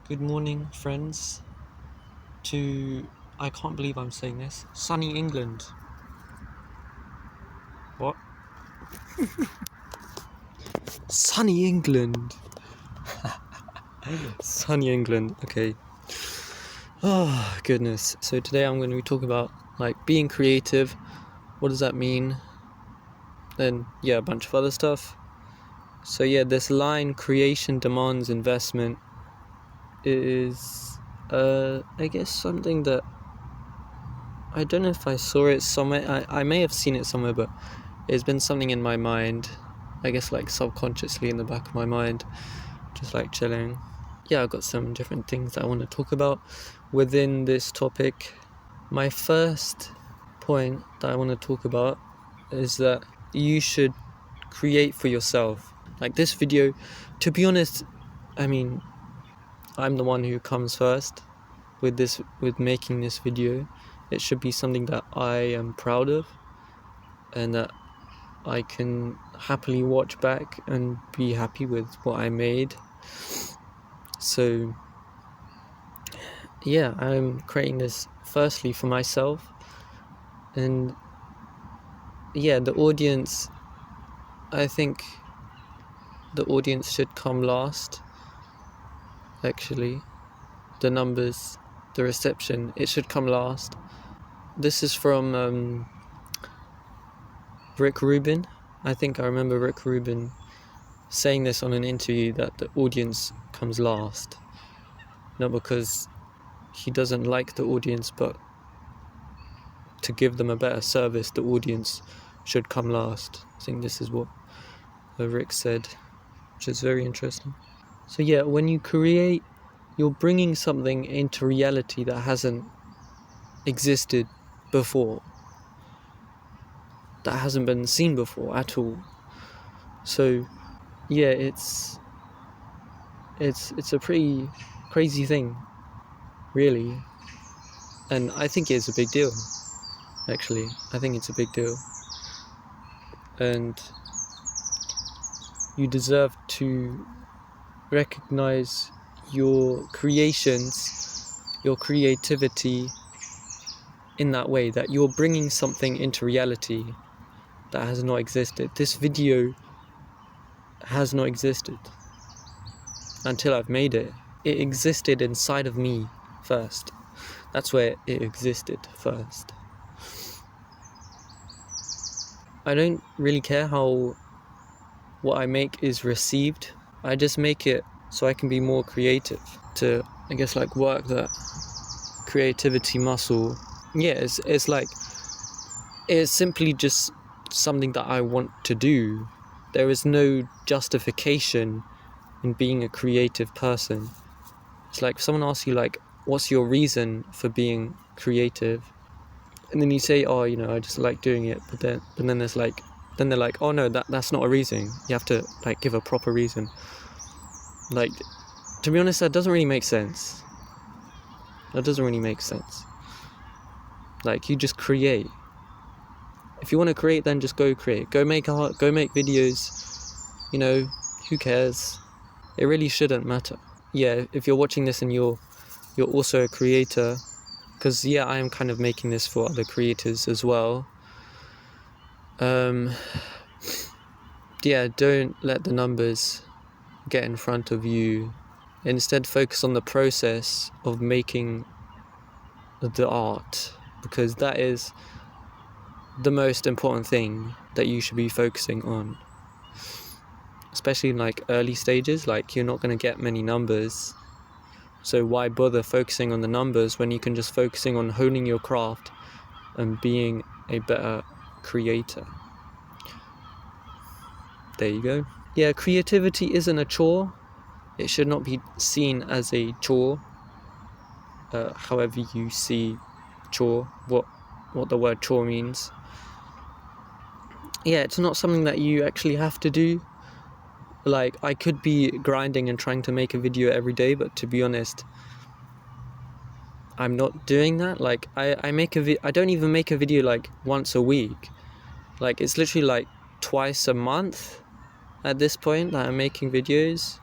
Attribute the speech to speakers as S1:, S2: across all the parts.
S1: Good morning, friends, to, I can't believe I'm saying this, sunny England. What? Sunny England. Sunny England, okay. Oh, goodness. So today I'm going to be talking about, being creative. What does that mean? Then, a bunch of other stuff. So this line, creation demands investment, is, I guess something that, I don't know if I saw it somewhere. I may have seen it somewhere, but it's been something in my mind, I guess subconsciously in the back of my mind, just chilling. I've got some different things that I want to talk about within this topic. My first point that I want to talk about is that you should create for yourself. This video, to be honest, I'm the one who comes first with making this video. It should be something that I am proud of and that I can happily watch back and be happy with what I made. So I'm creating this firstly for myself, and the audience, I think the audience should come last. Actually, the numbers, the reception, it should come last. This is from Rick Rubin. I think I remember Rick Rubin saying this on an interview, that the audience comes last. Not because he doesn't like the audience, but to give them a better service, the audience should come last. I think this is what Rick said, which is very interesting. So when you create, you're bringing something into reality that hasn't existed before, that hasn't been seen before at all. So it's a pretty crazy thing, really, and I think it's a big deal. Actually, I think it's a big deal, and you deserve to recognize your creations, your creativity, in that way, that you're bringing something into reality that has not existed. This video has not existed until I've made it. It existed inside of me first. That's where it existed first. I don't really care how what I make is received. I just make it so I can be more creative, to, I guess, work that creativity muscle. It's simply just something that I want to do. There is no justification in being a creative person. It's if someone asks you, what's your reason for being creative? And then you say, I just like doing it. But then there's then they're like, oh no, that's not a reason. You have to give a proper reason. To be honest, that doesn't really make sense. You just create. If you want to create, then just go create. Go make art, go make videos. Who cares? It really shouldn't matter. If you're watching this and you're also a creator, because I am kind of making this for other creators as well. Don't let the numbers get in front of you. Instead, focus on the process of making the art, because that is the most important thing that you should be focusing on, especially in early stages. You're not going to get many numbers, so why bother focusing on the numbers when you can just focusing on honing your craft and being a better creator. There you go. Creativity isn't a chore. It should not be seen as a chore, however you see chore, what the word chore means. It's not something that you actually have to do. I could be grinding and trying to make a video every day, but to be honest, I'm not doing that. I don't even make a video once a week. It's literally twice a month at this point that I'm making videos.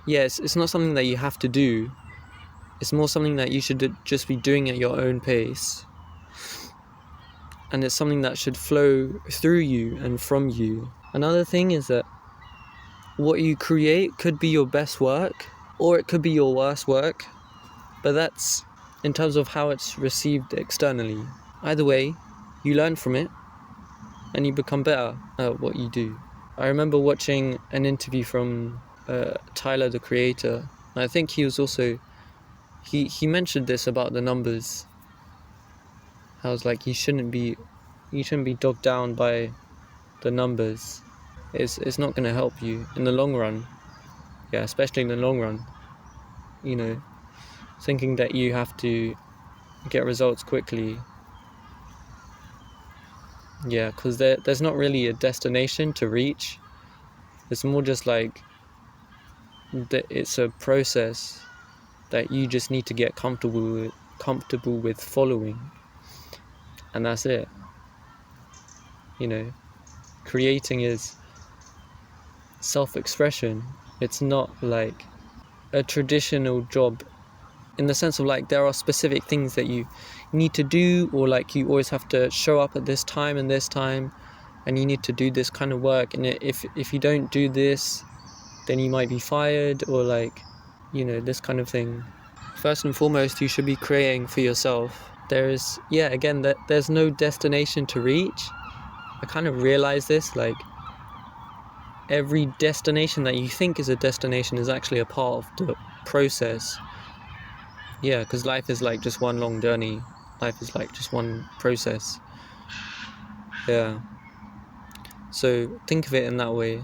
S1: It's not something that you have to do. It's more something that you should just be doing at your own pace. And it's something that should flow through you and from you. Another thing is that what you create could be your best work, or it could be your worst work, but that's in terms of how it's received externally. Either way, you learn from it and you become better at what you do. I remember watching an interview from Tyler, the Creator. I think he was also, he mentioned this about the numbers. I was like, you shouldn't be dogged down by the numbers. It's not going to help you in the long run. Yeah, especially in the long run. You know, thinking that you have to get results quickly. Yeah, because there's not really a destination to reach. It's more just like it's a process that you just need to get comfortable with following, and that's it. You know, creating is self-expression. It's not like a traditional job in the sense of like there are specific things that you need to do, or like you always have to show up at this time and this time, and you need to do this kind of work, and if you don't do this, then you might be fired, or like, you know, this kind of thing. First and foremost, you should be creating for yourself. There's no destination to reach. I kind of realized this, like every destination that you think is a destination is actually a part of the process. Yeah, because life is like just one long journey. Life is like just one process. Yeah. So think of it in that way.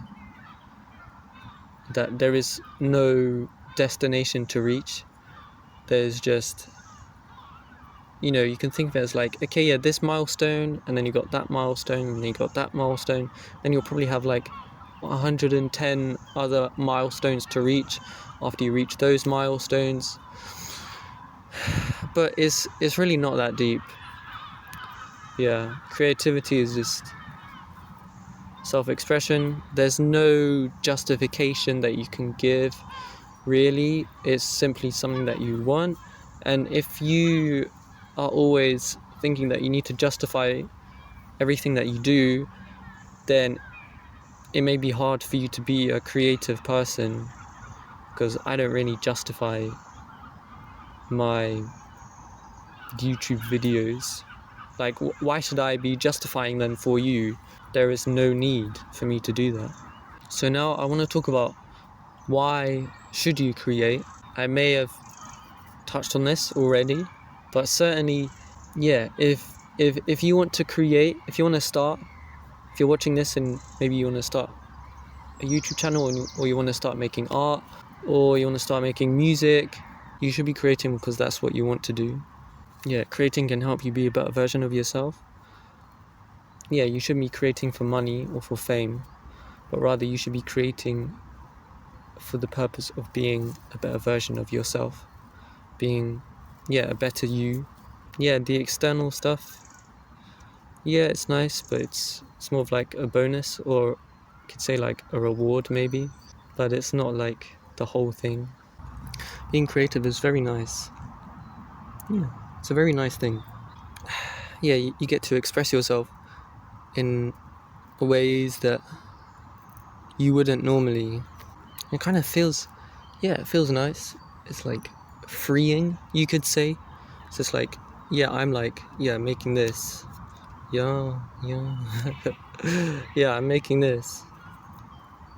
S1: That there is no destination to reach. There's just, you know, you can think of it as like, okay, yeah, this milestone, and then you got that milestone, and then you got that milestone. Then you'll probably have like 110 other milestones to reach after you reach those milestones. But it's really not that deep. Yeah, creativity is just self-expression. There's no justification that you can give, really. It's simply something that you want. And if you are always thinking that you need to justify everything that you do, then it may be hard for you to be a creative person, because I don't really justify my YouTube videos. Like, why should I be justifying them for you? There is no need for me to do that. So now I want to talk about why should you create. I may have touched on this already, but certainly, yeah, if you want to create, if you want to start, if you're watching this and maybe you want to start a YouTube channel, or you want to start making art, or you want to start making music, you should be creating because that's what you want to do. Yeah, creating can help you be a better version of yourself. Yeah, you shouldn't be creating for money or for fame, but rather you should be creating for the purpose of being a better version of yourself, being, yeah, a better you. Yeah, the external stuff, yeah, it's nice, but it's more of like a bonus, or you could say like a reward maybe, but it's not like the whole thing. Being creative is very nice. Yeah, it's a very nice thing. Yeah, you get to express yourself in ways that you wouldn't normally. It kind of feels, yeah, it feels nice. It's like freeing, you could say. It's just like, yeah, I'm like, yeah, making this. Yeah. Yeah, I'm making this.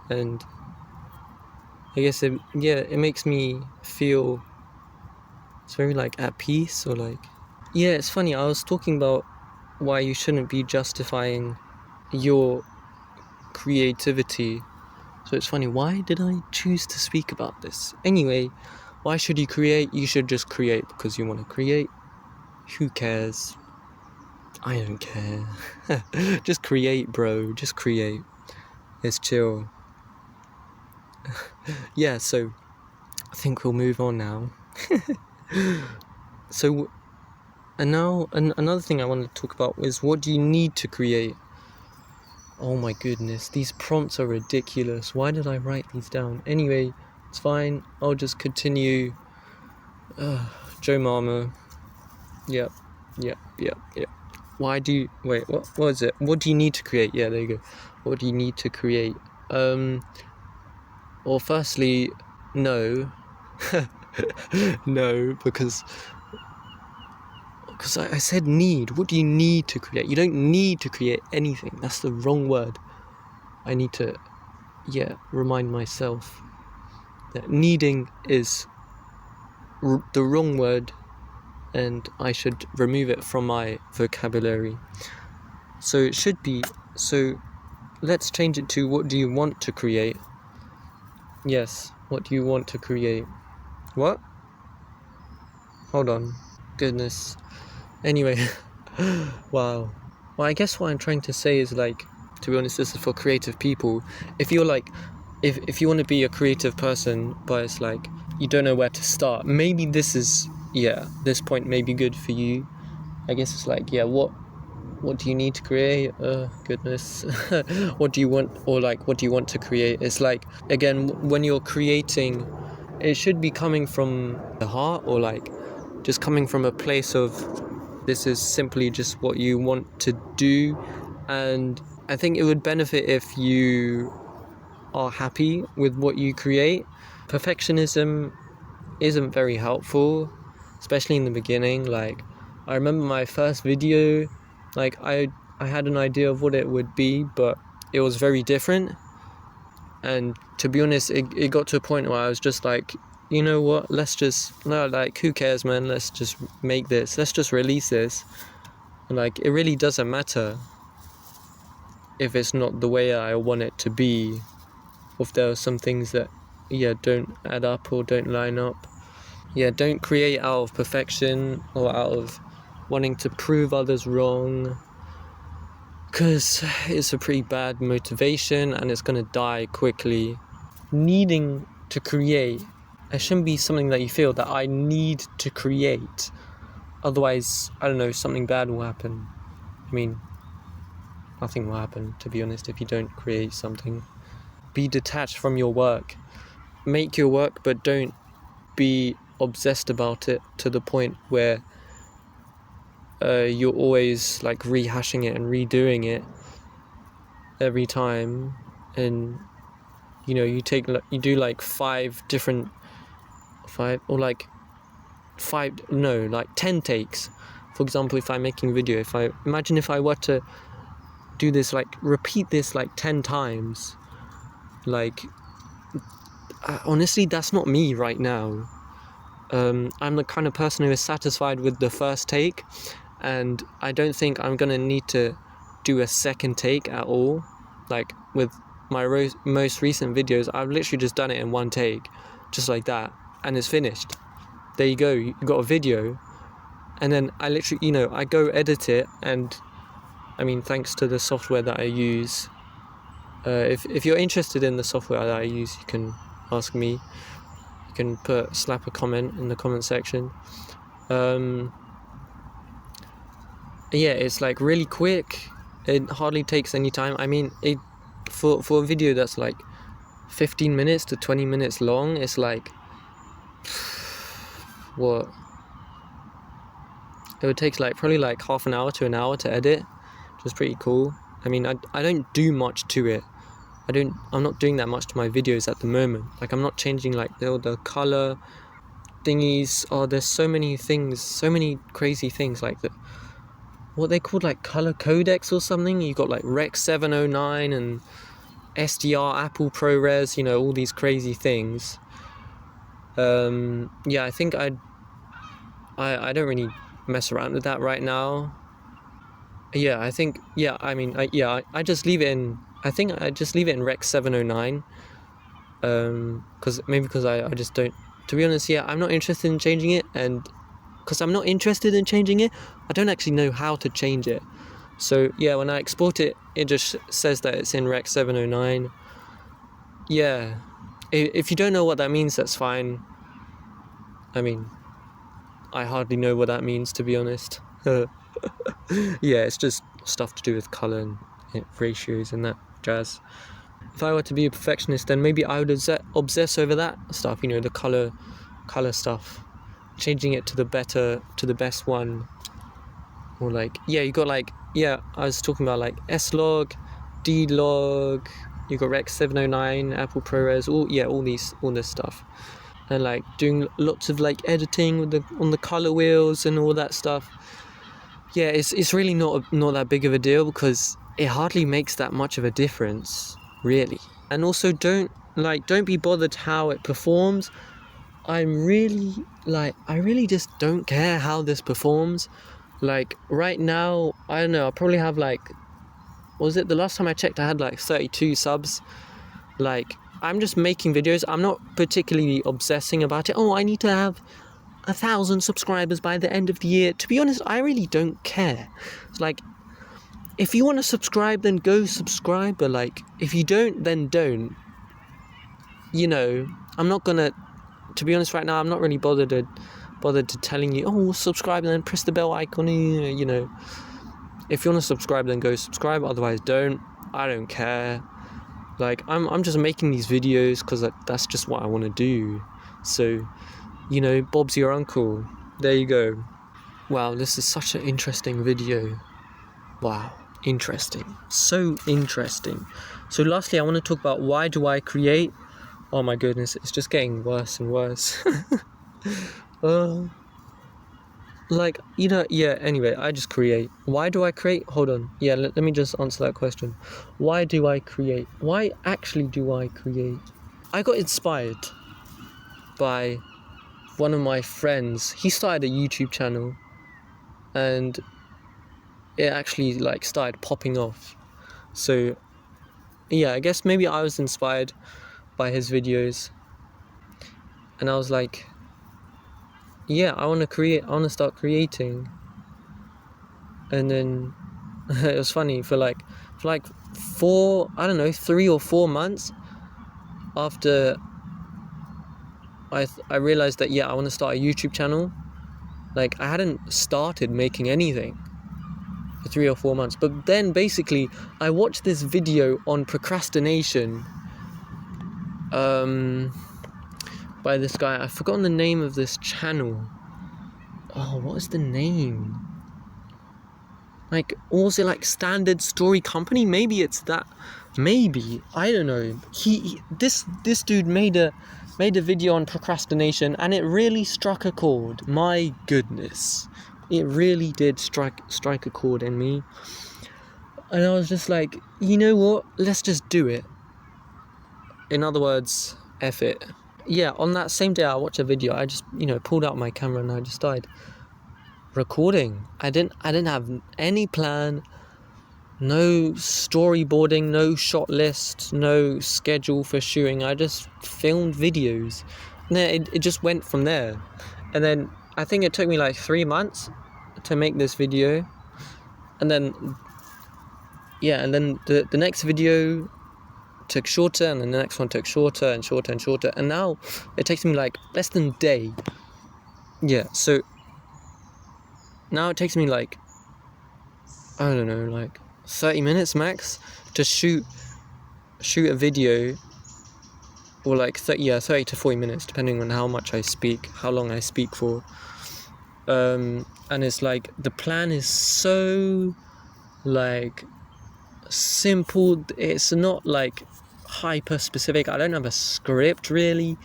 S1: And I guess it makes me feel, it's very like at peace, or like, yeah, it's funny. I was talking about why you shouldn't be justifying your creativity. So it's funny, why did I choose to speak about this? Anyway, why should you create? You should just create because you want to create. Who cares? I don't care. Just create, bro. Just create. It's chill. Yeah, so I think we'll move on now. So, and now another thing I want to talk about is, what do you need to create? Oh my goodness, these prompts are ridiculous. Why did I write these down? Anyway, it's fine. I'll just continue Joe Mama. Yep. Why do you... Wait, what was it? What do you need to create? Yeah, there you go. What do you need to create? Well, firstly, no. No, because I said need. What do you need to create? You don't need to create anything. That's the wrong word. I need to, remind myself that needing is the wrong word, and I should remove it from my vocabulary. So it should be, so let's change it to what do you want to create? Yes, what do you want to create? What? Hold on. Goodness. Anyway, wow. Well, I guess what I'm trying to say is, like, to be honest, this is for creative people. If you're like, if you want to be a creative person, but it's like, you don't know where to start, maybe this point may be good for you. I guess it's like, what do you need to create? Goodness. What do you want, or like, what do you want to create? It's like, again, when you're creating, it should be coming from the heart, or like, just coming from a place of, this is simply just what you want to do. And I think it would benefit if you are happy with what you create. Perfectionism isn't very helpful, especially in the beginning. Like, I remember my first video, like, I had an idea of what it would be, but it was very different. And to be honest, it got to a point where I was just like, you know what, who cares, man, let's just make this, let's just release this. And like, it really doesn't matter if it's not the way I want it to be, or if there are some things that don't add up or don't line up. Don't create out of perfection or out of wanting to prove others wrong, because it's a pretty bad motivation and it's going to die quickly. Needing to create, it shouldn't be something that you feel that I need to create, otherwise, I don't know, something bad will happen. I mean, nothing will happen, to be honest, if you don't create something. Be detached from your work. Make your work, but don't be obsessed about it to the point where you're always like rehashing it and redoing it every time. And you do like 10 takes. For example, if I'm making a video, if I were to do this, like repeat this like 10 times, like honestly, that's not me right now. I'm the kind of person who is satisfied with the first take, and I don't think I'm gonna need to do a second take at all. Like with my most recent videos, I've literally just done it in one take, just like that, and it's finished. There you go, you got a video. And then I literally, I go edit it, and I mean, thanks to the software that I use. If you're interested in the software that I use, you can ask me. You can slap a comment in the comment section. It's like really quick. It hardly takes any time. I mean, for a video that's like 15 minutes to 20 minutes long, it's like, what? It would take like probably like half an hour to an hour to edit, which is pretty cool. I mean, I don't do much to it. I'm not doing that much to my videos at the moment. Like, I'm not changing like the color thingies. There's so many things, so many crazy things, like what they called like color codecs or something. You got like Rec 709 and SDR, Apple ProRes, all these crazy things. I think I don't really mess around with that right now. I just leave it in, I think I just leave it in Rec 709, because I just don't, to be honest, I'm not interested in changing it, and because I'm not interested in changing it, I don't actually know how to change it. So when I export it, it just says that it's in Rec 709. If you don't know what that means, that's fine. I mean, I hardly know what that means, to be honest. It's just stuff to do with color and ratios and that jazz. If I were to be a perfectionist, then maybe I would obsess over that stuff, the color stuff. changing it to the best one. Or like, yeah, you got like, yeah, I was talking about like S-Log, D-Log, you got Rec 709, Apple ProRes, all this stuff. And like doing lots of like editing with on the color wheels and all that stuff. Yeah, it's really not that big of a deal, because it hardly makes that much of a difference, really. And also don't be bothered how it performs. I really just don't care how this performs. Like right now, I don't know, I probably have like, what was it, the last time I checked I had like 32 subs. Like, I'm just making videos. I'm not particularly obsessing about it. Oh, I need to have 1,000 subscribers by the end of the year. To be honest, I really don't care. It's like, if you want to subscribe, then go subscribe, but like, if you don't, then don't. You know, I'm not gonna, to be honest right now, I'm not really bothered to telling you, oh, subscribe and then press the bell icon, you know. If you want to subscribe, then go subscribe, otherwise don't. I don't care. Like, I'm just making these videos because that's just what I want to do. So, you know, Bob's your uncle. There you go. Wow, this is such an interesting video. Wow, interesting. So interesting. So lastly, I want to talk about why do I create? Oh my goodness, it's just getting worse and worse. Like, you know, yeah, anyway, I just create. Why do I create? Hold on. Yeah, let me just answer that question. Why do I create? Why actually do I create? I got inspired by one of my friends. He started a YouTube channel, and it actually like started popping off. So yeah, I guess maybe I was inspired by his videos, and I was like, yeah, I want to start creating. And then it was funny, for like 3 or 4 months after I realized that, yeah, I want to start a YouTube channel. Like, I hadn't started making anything for 3 or 4 months, but then basically I watched this video on procrastination by this guy. I've forgotten the name of this channel. Oh, what is the name? Like, or was it like Standard Story Company? Maybe it's that. Maybe, I don't know. This dude made a video on procrastination, and it really struck a chord. My goodness, it really did strike a chord in me. And I was just like, you know what? Let's just do it. In other words, F it. Yeah, on that same day I watched a video, I just, you know, pulled out my camera and I just started recording. I didn't have any plan, no storyboarding, no shot list, no schedule for shooting. I just filmed videos, and then it just went from there. And then I think it took me like 3 months to make this video, and then the next video took shorter, and then the next one took shorter and shorter and shorter, and now it takes me like less than a day. Yeah, so now it takes me like, I don't know, like 30 minutes max to shoot a video, or like 30 to 40 minutes depending on how long I speak for. And it's like, the plan is so like simple. It's not like hyper specific. I don't have a script really.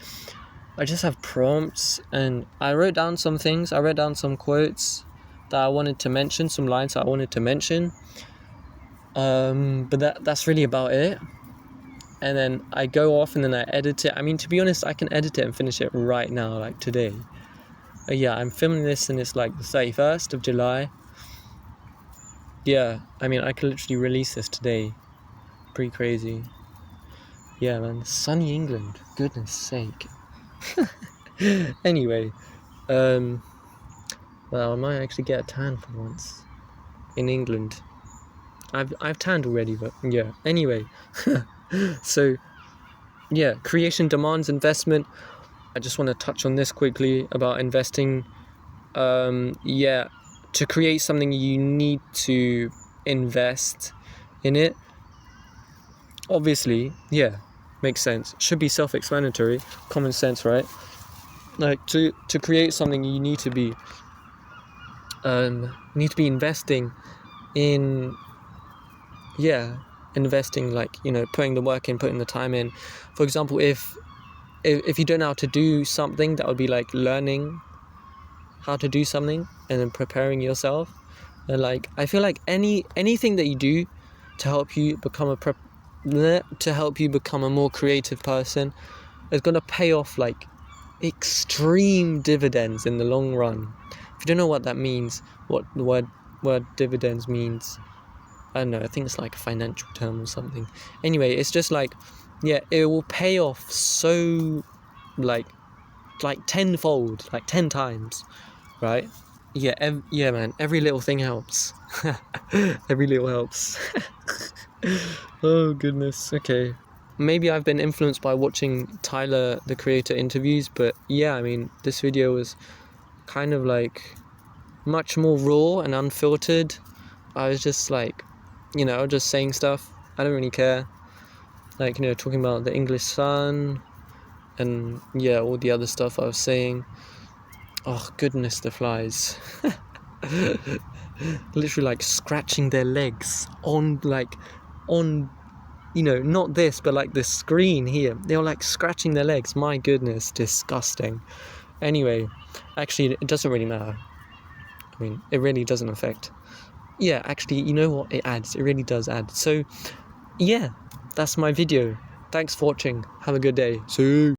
S1: I just have prompts, and I wrote down some things. I wrote down some quotes that I wanted to mention, some lines that I wanted to mention. But that's really about it. And then I go off and then I edit it. I mean, to be honest, I can edit it and finish it right now, like today. Yeah, I'm filming this and it's like the 31st of July. Yeah, I mean, I could literally release this today. Pretty crazy. Yeah, man, sunny England. Goodness sake. Anyway, well, I might actually get a tan for once in England. I've tanned already, but yeah. Anyway, so yeah, creation demands investment. I just want to touch on this quickly about investing. Yeah, to create something you need to invest in it. Obviously, yeah, makes sense. Should be self-explanatory, common sense, right? like to create something, you need to be investing in, investing, like, you know, putting the work in, putting the time in. For example, if you don't know how to do something, that would be like learning how to do something and then preparing yourself. And like, I feel like anything that you do to help you become a more creative person is going to pay off like extreme dividends in the long run. If you don't know what that means, what the word dividends means, I don't know, I think it's like a financial term or something. Anyway, it's just like, yeah, it will pay off so like tenfold, like 10 times, right? Yeah, man, every little thing helps. Every little helps. Oh goodness. Okay, maybe I've been influenced by watching Tyler the Creator interviews, but yeah, I mean, this video was kind of like much more raw and unfiltered. I was just like, you know, just saying stuff. I don't really care, like, you know, talking about the English sun and yeah, all the other stuff I was saying. Oh goodness, the flies. Literally like scratching their legs on, you know, not this, but like the screen here. They were like scratching their legs. My goodness, disgusting. Anyway, actually, it doesn't really matter. I mean, it really doesn't affect. Yeah, actually, you know what? It adds. It really does add. So, yeah, that's my video. Thanks for watching. Have a good day. See you.